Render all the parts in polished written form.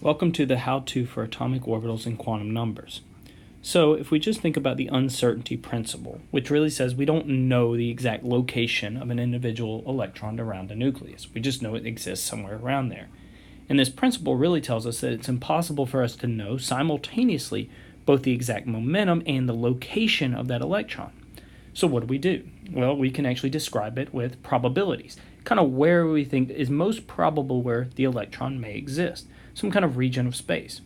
Welcome to the how-to for atomic orbitals and quantum numbers. So if we just think about the uncertainty principle, which really says we don't know the exact location of an individual electron around a nucleus. We just know it exists somewhere around there. And this principle really tells us that it's impossible for us to know simultaneously both the exact momentum and the location of that electron. So what do? Well, we can actually describe it with probabilities, kind of where we think is most probable where the electron may exist, some kind of region of space.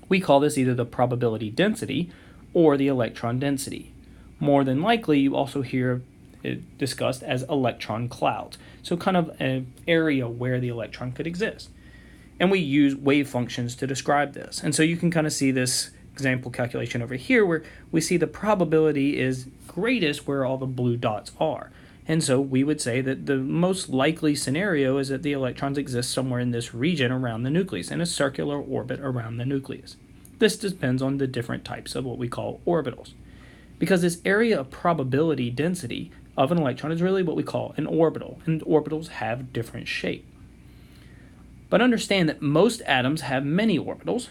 We call this either the probability density or the electron density. More than likely, you also hear it discussed as electron clouds, so kind of an area where the electron could exist. And we use wave functions to describe this. And so you can kind of see this example calculation over here where we see the probability is greatest where all the blue dots are. And so we would say that the most likely scenario is that the electrons exist somewhere in this region around the nucleus, in a circular orbit around the nucleus. This depends on the different types of what we call orbitals. Because this area of probability density of an electron is really what we call an orbital, and orbitals have different shape. But understand that most atoms have many orbitals.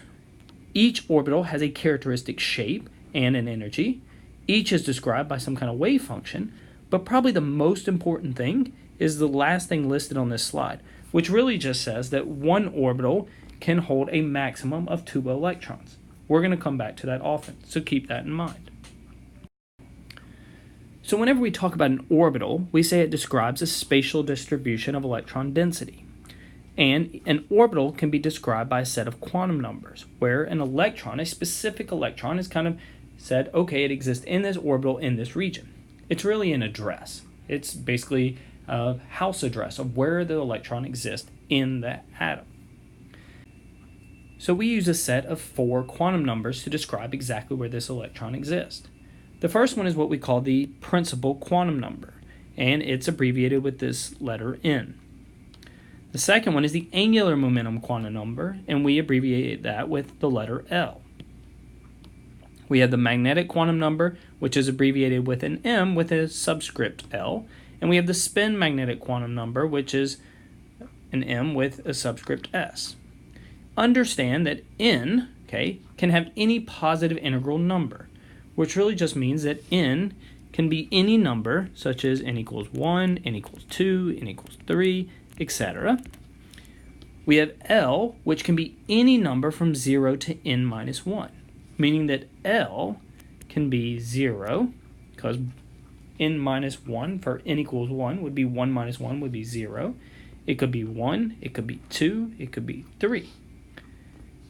Each orbital has a characteristic shape and an energy. Each is described by some kind of wave function. But probably the most important thing is the last thing listed on this slide, which really just says that one orbital can hold a maximum of 2 electrons. We're going to come back to that often, so keep that in mind. So whenever we talk about an orbital, we say it describes a spatial distribution of electron density. And an orbital can be described by a set of quantum numbers, where an electron, a specific electron, is kind of said, okay, it exists in this orbital in this region. It's really an address. It's basically a house address of where the electron exists in the atom. So we use a set of 4 quantum numbers to describe exactly where this electron exists. The first one is what we call the principal quantum number, and it's abbreviated with this letter N. The second one is the angular momentum quantum number, and we abbreviate that with the letter L. We have the magnetic quantum number, which is abbreviated with an M with a subscript L. And we have the spin magnetic quantum number, which is an M with a subscript S. Understand that N, can have any positive integral number, which really just means that N can be any number, such as N equals 1, N equals 2, N equals 3, etc. We have L, which can be any number from 0 to N minus 1. Meaning that L can be 0, because N minus 1 for N equals 1 would be 1 minus 1 would be 0. It could be 1, it could be 2, it could be 3.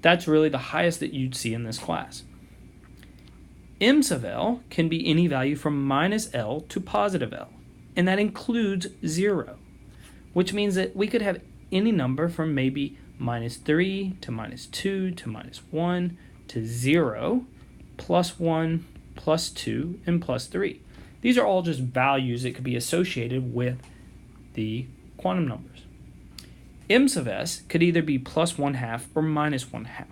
That's really the highest that you'd see in this class. M sub L can be any value from minus L to positive L, and that includes 0, which means that we could have any number from maybe minus 3 to minus 2 to minus 1 to 0, plus 1, plus 2, and plus 3. These are all just values that could be associated with the quantum numbers. M sub S could either be plus 1/2 or minus 1/2.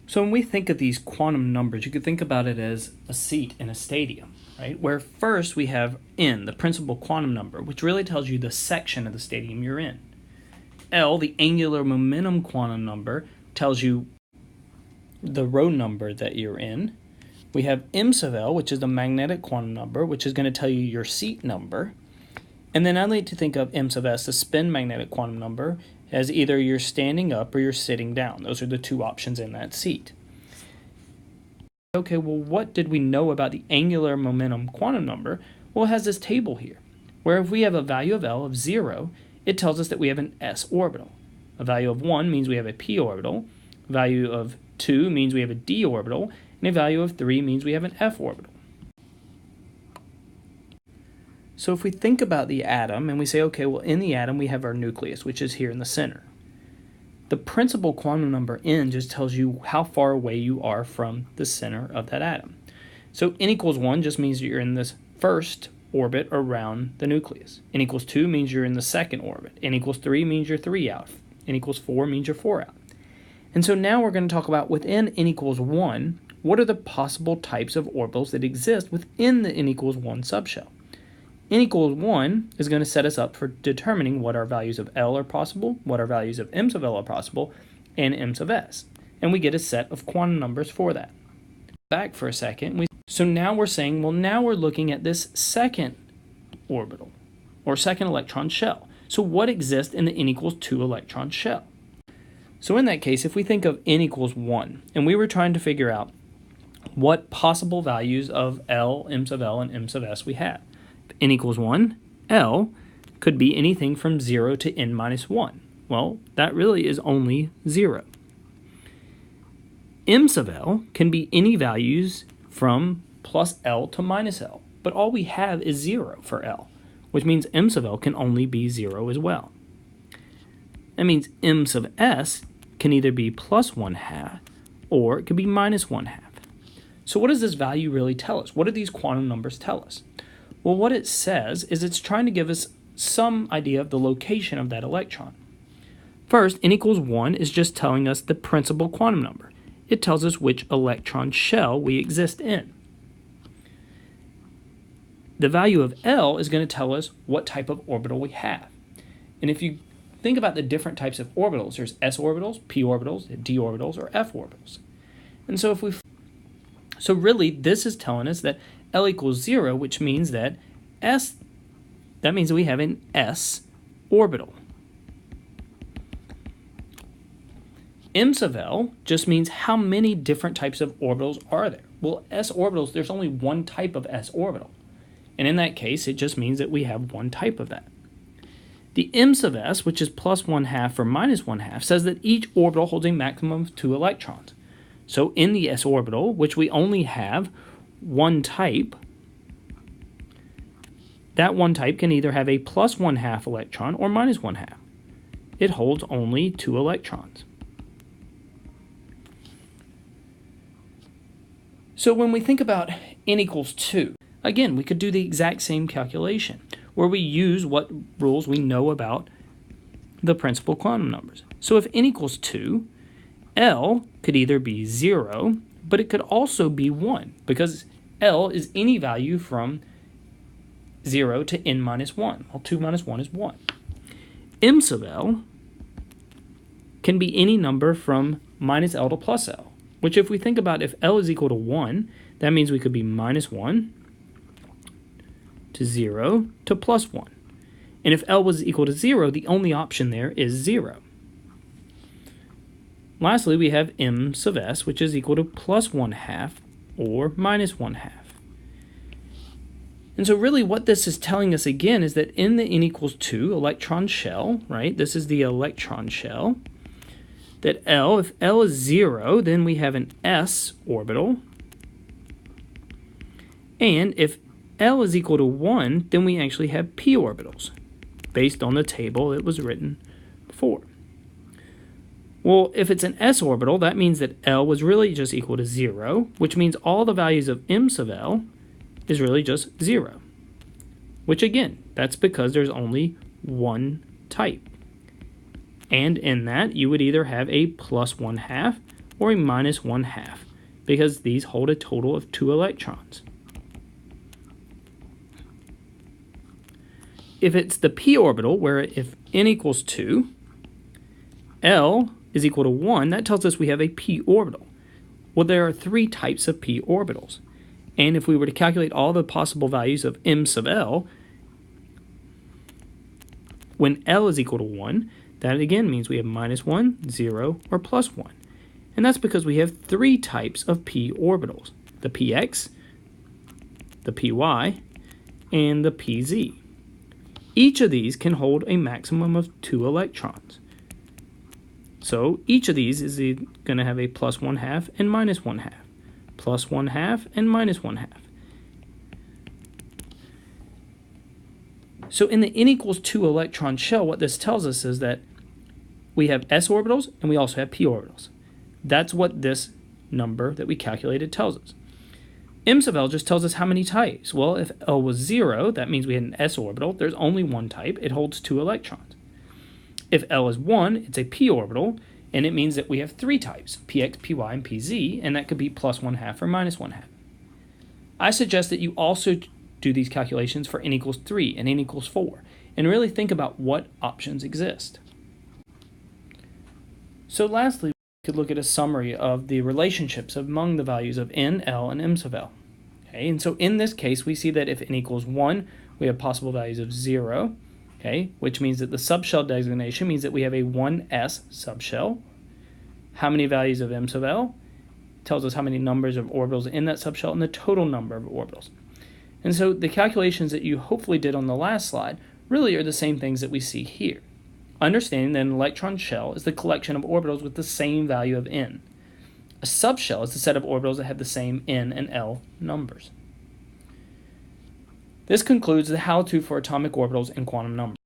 So when we think of these quantum numbers, you could think about it as a seat in a stadium, right? Where first we have N, the principal quantum number, which really tells you the section of the stadium you're in. L, the angular momentum quantum number, tells you the row number that you're in. We have M sub L, which is the magnetic quantum number, which is going to tell you your seat number. And then I like to think of M sub S, the spin magnetic quantum number, as either you're standing up or you're sitting down. Those are the 2 options in that seat. Okay, well, what did we know about the angular momentum quantum number? Well, it has this table here, where if we have a value of L of 0, it tells us that we have an s orbital. A value of 1 means we have a p orbital. A value of 2 means we have a d orbital. And a value of 3 means we have an f orbital. So if we think about the atom and we say, okay, well, in the atom we have our nucleus, which is here in the center. The principal quantum number N just tells you how far away you are from the center of that atom. So N equals 1 just means you're in this first orbit around the nucleus. N equals 2 means you're in the second orbit. N equals 3 means you're 3 out. N equals 4 means you're 4 out. And so now we're going to talk about within N equals 1, what are the possible types of orbitals that exist within the N equals 1 subshell? n equals 1 is going to set us up for determining what our values of L are possible, what our values of m sub L are possible, and m sub S. And we get a set of quantum numbers for that. Back for a second. So now we're saying, well, now we're looking at this second orbital, or second electron shell. So what exists in the n equals 2 electron shell? So in that case, if we think of n equals 1, and we were trying to figure out what possible values of L, m sub L, and m sub S we have. If n equals 1, L could be anything from 0 to n minus 1. Well, that really is only 0. M sub L can be any values from plus L to minus L, but all we have is 0 for L, which means m sub L can only be 0 as well. That means m sub S can either be plus 1/2 or it could be minus 1/2. So what does this value really tell us? What do these quantum numbers tell us? Well, what it says is it's trying to give us some idea of the location of that electron. First, n equals 1 is just telling us the principal quantum number. It tells us which electron shell we exist in. The value of L is going to tell us what type of orbital we have. And if you think about the different types of orbitals, there's s orbitals, p orbitals, d orbitals, or f orbitals. And so really this is telling us that L equals 0, which means that that means that we have an s orbital. M sub L just means how many different types of orbitals are there. Well, s orbitals, there's only one type of s orbital. And in that case, it just means that we have one type of that. The m sub S, which is plus 1/2 or minus 1/2, says that each orbital holds a maximum of 2 electrons. So in the s orbital, which we only have one type, that one type can either have a plus 1/2 electron or minus 1/2. It holds only 2 electrons. So when we think about n equals 2, again, we could do the exact same calculation where we use what rules we know about the principal quantum numbers. So if n equals 2, L could either be 0, but it could also be 1 because L is any value from 0 to n minus 1. Well, 2 minus 1 is 1. M sub L can be any number from minus L to plus L, which if we think about if L is equal to 1, that means we could be minus 1 to 0 to plus 1. And if L was equal to 0, the only option there is 0. Lastly, we have m sub S, which is equal to plus 1/2 or minus 1/2. And so really what this is telling us again is that in the n equals 2 electron shell, right, this is the electron shell, that L, if L is 0, then we have an s orbital. And if L is equal to 1, then we actually have p orbitals, based on the table that was written before. Well, if it's an s orbital, that means that L was really just equal to 0, which means all the values of m sub L is really just 0. Which again, that's because there's only one type. And in that, you would either have a plus 1/2 or a minus 1/2, because these hold a total of 2 electrons. If it's the p orbital, where if n equals 2, L is equal to 1, that tells us we have a p orbital. Well, there are 3 types of p orbitals. And if we were to calculate all the possible values of m sub L, when L is equal to 1, that again means we have minus 1, 0, or plus 1. And that's because we have 3 types of p orbitals: the px, the py, and the pz. Each of these can hold a maximum of 2 electrons. So each of these is going to have a plus 1/2 and minus 1/2, plus 1/2 and minus 1/2. So in the n equals 2 electron shell, what this tells us is that we have s orbitals and we also have p orbitals. That's what this number that we calculated tells us. M sub L just tells us how many types. Well, if L was 0, that means we had an s orbital. There's only one type. It holds 2 electrons. If L is 1, it's a p orbital, and it means that we have 3 types: px, py, and pz, and that could be plus 1/2 or minus 1/2. I suggest that you also do these calculations for n equals 3 and n equals 4, and really think about what options exist. So lastly, we could look at a summary of the relationships among the values of n, L, and m sub L. Okay, and so in this case, we see that if n equals 1, we have possible values of 0, okay, which means that the subshell designation means that we have a 1s subshell. How many values of m sub L tells us how many numbers of orbitals in that subshell and the total number of orbitals. And so the calculations that you hopefully did on the last slide really are the same things that we see here. Understanding that an electron shell is the collection of orbitals with the same value of n. A subshell is the set of orbitals that have the same n and L numbers. This concludes the how-to for atomic orbitals and quantum numbers.